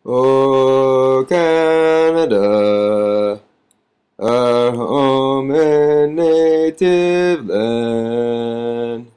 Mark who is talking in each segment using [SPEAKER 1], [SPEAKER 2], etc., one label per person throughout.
[SPEAKER 1] Oh, Canada, our home and native land.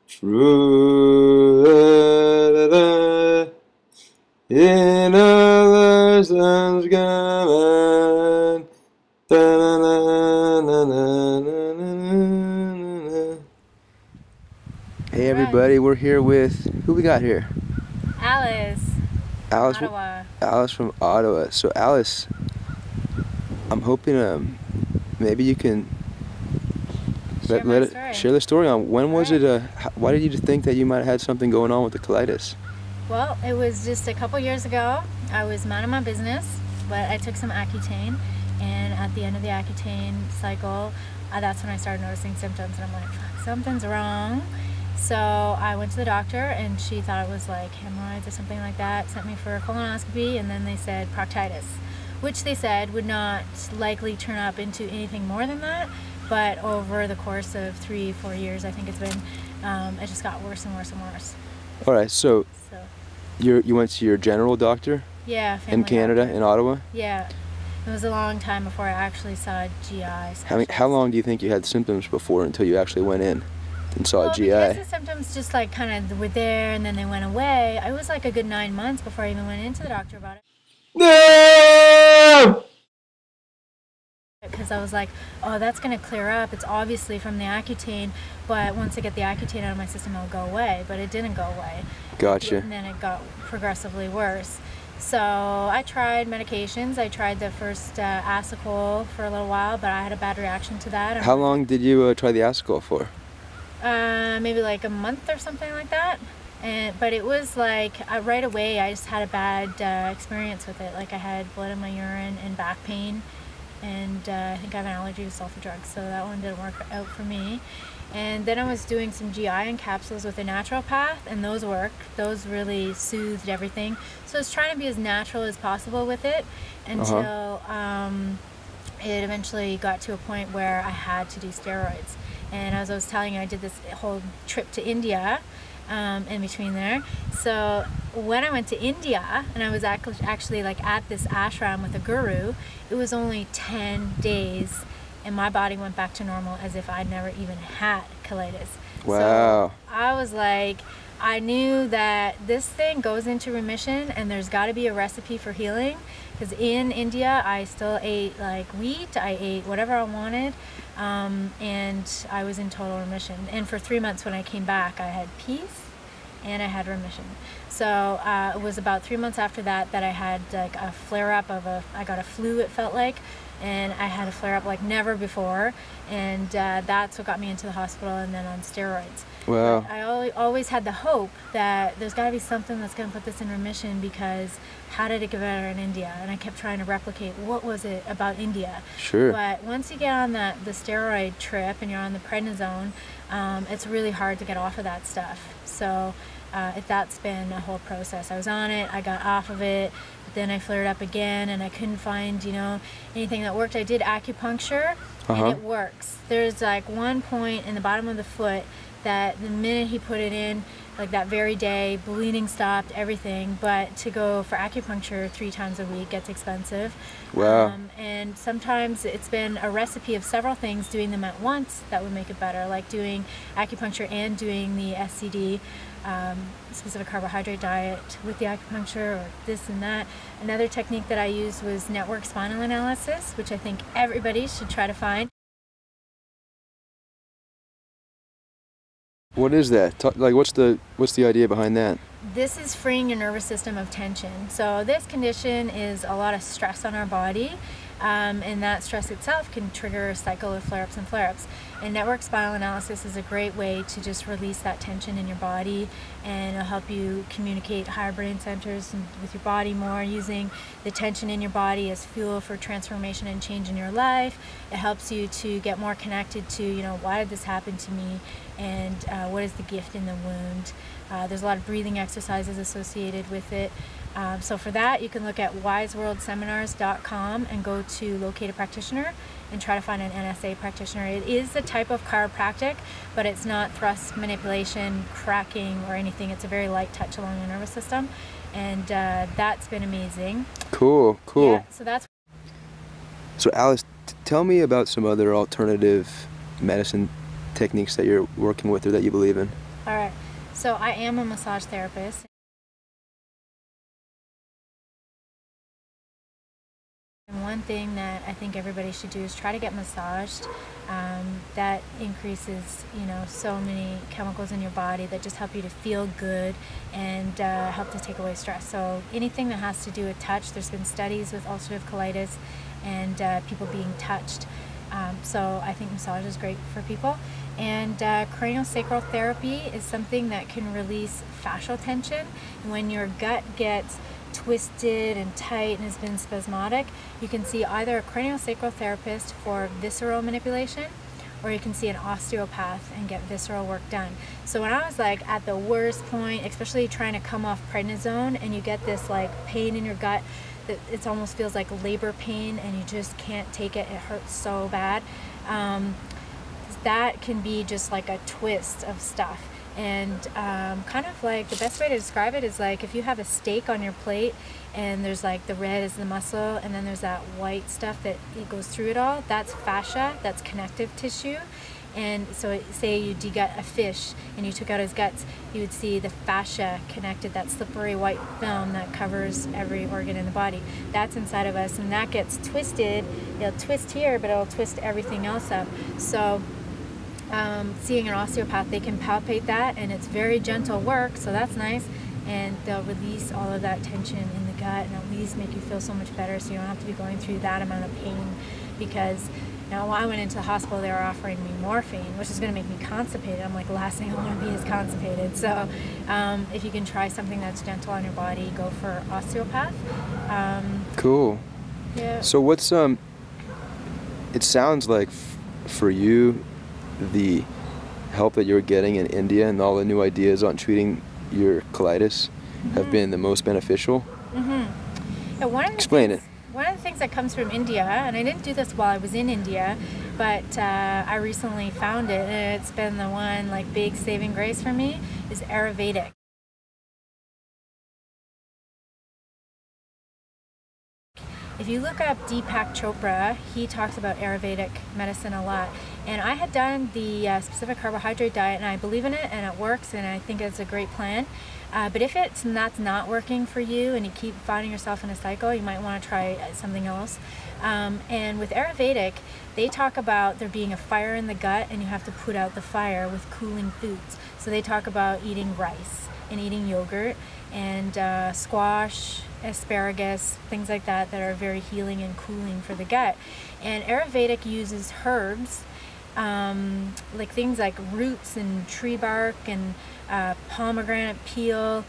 [SPEAKER 1] True in others lands command. Hey everybody, we're here with, who we got here?
[SPEAKER 2] Alice.
[SPEAKER 1] Alice,
[SPEAKER 2] Ottawa.
[SPEAKER 1] Alice from Ottawa. So Alice, I'm hoping maybe you can share the story on when was it. Why did you think that you might have had something going on with the colitis?
[SPEAKER 2] Well, it was just a couple years ago. I was minding my business, but I took some Accutane, and at the end of the Accutane cycle, that's when I started noticing symptoms, and I'm like, fuck, something's wrong. So I went to the doctor, and she thought it was like hemorrhoids or something like that, sent me for a colonoscopy, and then they said proctitis, which they said would not likely turn up into anything more than that, but over the course of 3-4 years, I think it's been, it just got worse and worse and worse.
[SPEAKER 1] All right, so you went to your general doctor?
[SPEAKER 2] Yeah,
[SPEAKER 1] in Canada,
[SPEAKER 2] doctor.
[SPEAKER 1] In Ottawa?
[SPEAKER 2] Yeah. It was a long time before I actually saw a GI specialist.
[SPEAKER 1] How long do you think you had symptoms before until you actually went in and saw a GI?
[SPEAKER 2] Because the symptoms just like kind of were there and then they went away. I was like a good 9 months before I even went into the doctor about it.
[SPEAKER 1] No!
[SPEAKER 2] Because I was like, oh, that's going to clear up. It's obviously from the Accutane, but once I get the Accutane out of my system, it'll go away. But it didn't go away.
[SPEAKER 1] Gotcha.
[SPEAKER 2] And then it got progressively worse. So I tried medications. I tried the first Asacol for a little while, but I had a bad reaction to that.
[SPEAKER 1] How long did you try the Asacol for?
[SPEAKER 2] Maybe like a month or something like that. But it was like right away I just had a bad experience with it. Like I had blood in my urine and back pain, and I think I have an allergy to sulfur drugs, so that one didn't work out for me. And then I was doing some GI and capsules with a naturopath, and those worked. Those really soothed everything. So I was trying to be as natural as possible with it until it eventually got to a point where I had to do steroids. And as I was telling you, I did this whole trip to India in between there. So when I went to India and I was actually like at this ashram with a guru, it was only 10 days and my body went back to normal as if I'd never even had colitis.
[SPEAKER 1] Wow.
[SPEAKER 2] So I was like, I knew that this thing goes into remission and there's got to be a recipe for healing, because in India I still ate like wheat, I ate whatever I wanted, and I was in total remission. And for 3 months when I came back, I had peace and I had remission. So it was about 3 months after that that I had like a flare-up of I got a flu, it felt like, and I had a flare-up like never before, and that's what got me into the hospital and then on steroids.
[SPEAKER 1] Wow.
[SPEAKER 2] But I always had the hope that there's got to be something that's going to put this in remission, because how did it get better in India? And I kept trying to replicate what was it about India.
[SPEAKER 1] Sure.
[SPEAKER 2] But once you get on the steroid trip and you're on the prednisone, it's really hard to get off of that stuff. So that's been a whole process. I was on it, I got off of it, but then I flared up again and I couldn't find, anything that worked. I did acupuncture and it works. There's like one point in the bottom of the foot that the minute he put it in, like that very day, bleeding stopped, everything. But to go for acupuncture 3 times a week gets expensive.
[SPEAKER 1] Wow.
[SPEAKER 2] And sometimes it's been a recipe of several things, doing them at once that would make it better, like doing acupuncture and doing the SCD, specific carbohydrate diet with the acupuncture, or this and that. Another technique that I used was network spinal analysis, which I think everybody should try to find.
[SPEAKER 1] What is that? What's the idea behind that?
[SPEAKER 2] This is freeing your nervous system of tension. So this condition is a lot of stress on our body, and that stress itself can trigger a cycle of flare-ups and flare-ups. And network spinal analysis is a great way to just release that tension in your body, and it'll help you communicate higher brain centers with your body more, using the tension in your body as fuel for transformation and change in your life. It helps you to get more connected to, why did this happen to me, and what is the gift in the wound. There's a lot of breathing exercises associated with it. So for that, you can look at wiseworldseminars.com and go to locate a practitioner and try to find an NSA practitioner. It is a type of chiropractic, but it's not thrust manipulation, cracking, or anything. It's a very light touch along the nervous system. and that's been amazing.
[SPEAKER 1] Cool.
[SPEAKER 2] Yeah, so that's.
[SPEAKER 1] So Alice, tell me about some other alternative medicine techniques that you're working with or that you believe in.
[SPEAKER 2] All right. So I am a massage therapist. And one thing that I think everybody should do is try to get massaged. That increases, so many chemicals in your body that just help you to feel good and help to take away stress. So anything that has to do with touch, there's been studies with ulcerative colitis and people being touched. So I think massage is great for people. And craniosacral therapy is something that can release fascial tension. And when your gut gets twisted and tight and has been spasmodic, you can see either a craniosacral therapist for visceral manipulation, or you can see an osteopath and get visceral work done. So when I was like at the worst point, especially trying to come off prednisone, and you get this like pain in your gut that it almost feels like labor pain and you just can't take it, it hurts so bad, that can be just like a twist of stuff. And kind of like the best way to describe it is like if you have a steak on your plate and there's like the red is the muscle and then there's that white stuff that it goes through it all, that's fascia, that's connective tissue. And so say you gut a fish and you took out his guts, you would see the fascia connected, that slippery white film that covers every organ in the body. That's inside of us, and that gets twisted. It'll twist here, but it'll twist everything else up. So seeing an osteopath, they can palpate that, and it's very gentle work, so that's nice, and they'll release all of that tension in the gut and at least make you feel so much better, so you don't have to be going through that amount of pain. Because now when I went into the hospital, they were offering me morphine, which is going to make me constipated. I'm like, last thing I want to be is constipated. So if you can try something that's gentle on your body, go for osteopath.
[SPEAKER 1] Cool.
[SPEAKER 2] Yeah.
[SPEAKER 1] So what's it sounds like for you, the help that you're getting in India and all the new ideas on treating your colitis have been the most beneficial.
[SPEAKER 2] Yeah,
[SPEAKER 1] Explain it.
[SPEAKER 2] One of the things that comes from India, and I didn't do this while I was in India, but I recently found it, and it's been the one like big saving grace for me, is Ayurvedic. If you look up Deepak Chopra, he talks about Ayurvedic medicine a lot. And I had done the specific carbohydrate diet, and I believe in it, and it works, and I think it's a great plan. But if that's not working for you, and you keep finding yourself in a cycle, you might want to try something else. And with Ayurvedic, they talk about there being a fire in the gut, and you have to put out the fire with cooling foods. So they talk about eating rice and eating yogurt and squash, asparagus, things like that that are very healing and cooling for the gut. And Ayurvedic uses herbs, like things like roots and tree bark and pomegranate peel,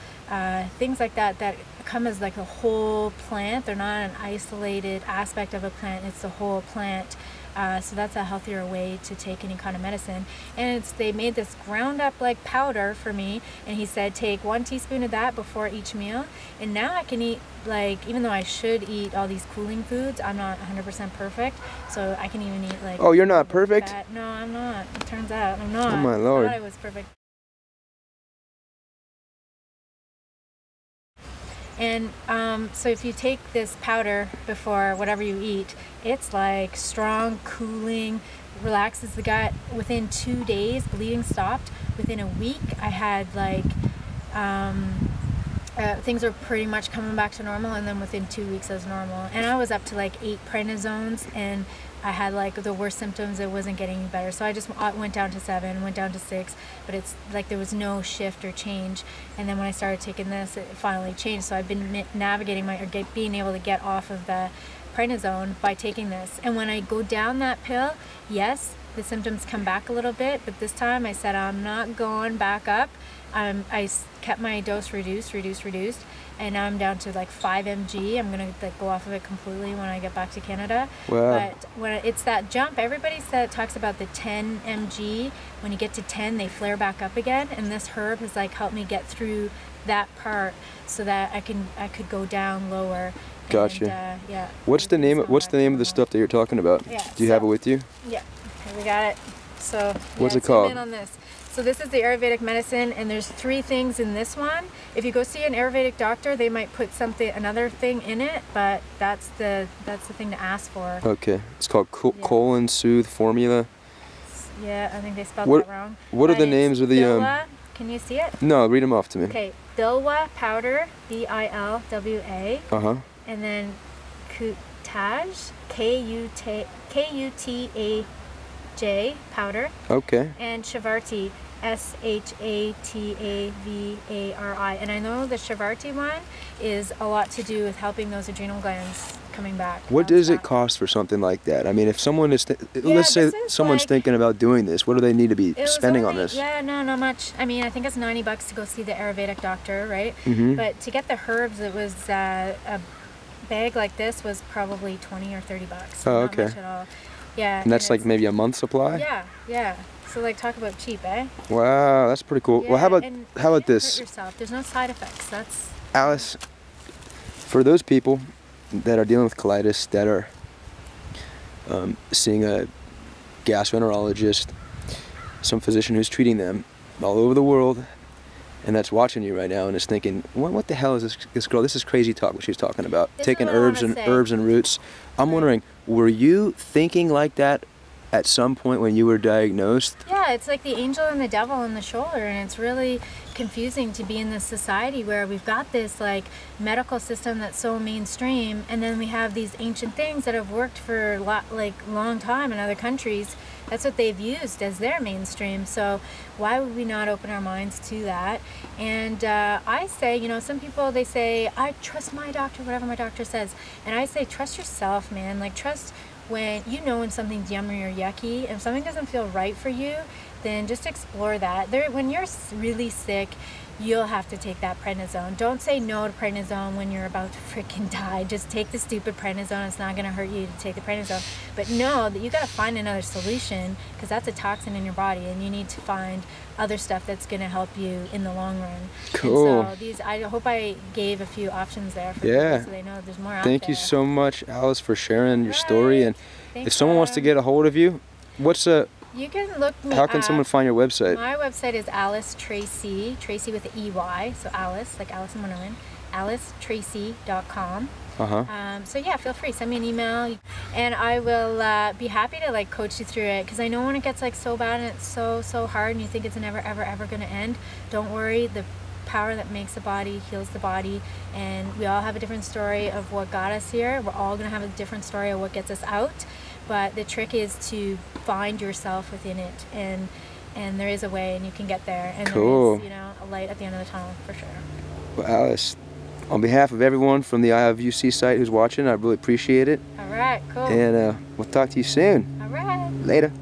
[SPEAKER 2] things like that that come as like a whole plant. They're not an isolated aspect of a plant, it's the whole plant. So that's a healthier way to take any kind of medicine. And they made this ground up like powder for me, and he said take 1 teaspoon of that before each meal. And now I can eat, like, even though I should eat all these cooling foods, I'm not 100% perfect, so I can even eat like...
[SPEAKER 1] Oh, you're not perfect?
[SPEAKER 2] Fat. No, I'm not. It turns out I'm not.
[SPEAKER 1] Oh my Lord.
[SPEAKER 2] I thought I was perfect. And so if you take this powder before whatever you eat, it's like strong, cooling, relaxes the gut. Within 2 days, bleeding stopped. Within a week, I had like, things were pretty much coming back to normal, and then within 2 weeks I was normal. And I was up to like 8 prednisones, and I had like the worst symptoms. It wasn't getting better, so I just went down to 7, went down to 6, but it's like there was no shift or change. And then when I started taking this, it finally changed. So I've been navigating being able to get off of the prednisone by taking this. And when I go down that pill, yes, the symptoms come back a little bit, but this time I said I'm not going back up. I kept my dose reduced, and now I'm down to like 5 mg. I'm gonna go off of it completely when I get back to Canada.
[SPEAKER 1] Wow.
[SPEAKER 2] But when it's that jump, everybody talks about the 10 mg. When you get to 10, they flare back up again, and this herb has like helped me get through that part so that I could go down lower.
[SPEAKER 1] Gotcha.
[SPEAKER 2] And, yeah.
[SPEAKER 1] What's the name of the stuff that you're talking about?
[SPEAKER 2] Yeah,
[SPEAKER 1] Do you have it with you?
[SPEAKER 2] Yeah. Okay, we got it. So
[SPEAKER 1] what's it
[SPEAKER 2] zoom
[SPEAKER 1] called?
[SPEAKER 2] in on this. So this is the Ayurvedic medicine, and there's 3 things in this one. If you go see an Ayurvedic doctor, they might put another thing in it, but that's the thing to ask for.
[SPEAKER 1] Okay, it's called Colon Soothe Formula.
[SPEAKER 2] Yeah, I think they spelled that wrong.
[SPEAKER 1] What are the names of the
[SPEAKER 2] Bilwa. Can you see it?
[SPEAKER 1] No, read them off to me.
[SPEAKER 2] Okay, Bilwa powder, B-I-L-W-A. And then Kutaj, K-U-T-A-J powder.
[SPEAKER 1] Okay.
[SPEAKER 2] And Shavarti, S-H-A-T-A-V-A-R-I. And I know the Shavarti one is a lot to do with helping those adrenal glands coming back.
[SPEAKER 1] What does it cost for something like that? I mean, if someone is, let's say someone's thinking about doing this, what do they need to be spending on this?
[SPEAKER 2] Yeah, no, not much. I mean, I think it's $90 to go see the Ayurvedic doctor, right? But to get the herbs, it was a bag like this was probably $20 or $30.
[SPEAKER 1] Oh,
[SPEAKER 2] not
[SPEAKER 1] okay.
[SPEAKER 2] much at all. Yeah.
[SPEAKER 1] And that's like maybe a month's supply?
[SPEAKER 2] Yeah, yeah. So like, talk about cheap, eh?
[SPEAKER 1] Wow, that's pretty cool.
[SPEAKER 2] Yeah,
[SPEAKER 1] well, how about this?
[SPEAKER 2] Hurt yourself. There's no side effects. That's
[SPEAKER 1] Alice, for those people that are dealing with colitis, that are seeing a gastroenterologist, some physician who's treating them all over the world, and that's watching you right now and is thinking, what the hell is this girl? This is crazy talk, what she's talking about. Taking herbs and roots. I'm wondering, were you thinking like that at some point when you were diagnosed?
[SPEAKER 2] Yeah, it's like the angel and the devil on the shoulder, and it's really confusing to be in this society where we've got this like medical system that's so mainstream, and then we have these ancient things that have worked for long time in other countries. That's what they've used as their mainstream. So why would we not open our minds to that? And I say, you know, some people, they say, I trust my doctor, whatever my doctor says. And I say, trust yourself, man. Like, trust when you know when something's yummy or yucky. If something doesn't feel right for you, then just explore that. When you're really sick, you'll have to take that prednisone. Don't say no to prednisone when you're about to freaking die. Just take the stupid prednisone. It's not going to hurt you to take the prednisone. But know that you got to find another solution, because that's a toxin in your body, and you need to find other stuff that's going to help you in the long run.
[SPEAKER 1] Cool.
[SPEAKER 2] And so I hope I gave a few options there for people so they know there's more out there.
[SPEAKER 1] Thank you so much, Alice, for sharing your story. And if someone wants to get a hold of you,
[SPEAKER 2] you can look me
[SPEAKER 1] How can someone find your website?
[SPEAKER 2] My website is Alice Tracy, Tracy with an E-Y, so Alice, like Alice in Wonderland, alicetracy.com. So yeah, feel free, send me an email, and I will be happy to like coach you through it, because I know when it gets like so bad and it's so hard and you think it's never ever going to end, don't worry. The power that makes the body heals the body, and we all have a different story of what got us here. We're all going to have a different story of what gets us out. But the trick is to find yourself within it, and there is a way, and you can get there. And
[SPEAKER 1] cool.
[SPEAKER 2] There is, you know, a light at the end of the tunnel for sure.
[SPEAKER 1] Well, Alice, on behalf of everyone from the Eye of UC site who's watching, I really appreciate it.
[SPEAKER 2] All right, cool.
[SPEAKER 1] And we'll talk to you soon.
[SPEAKER 2] All right.
[SPEAKER 1] Later.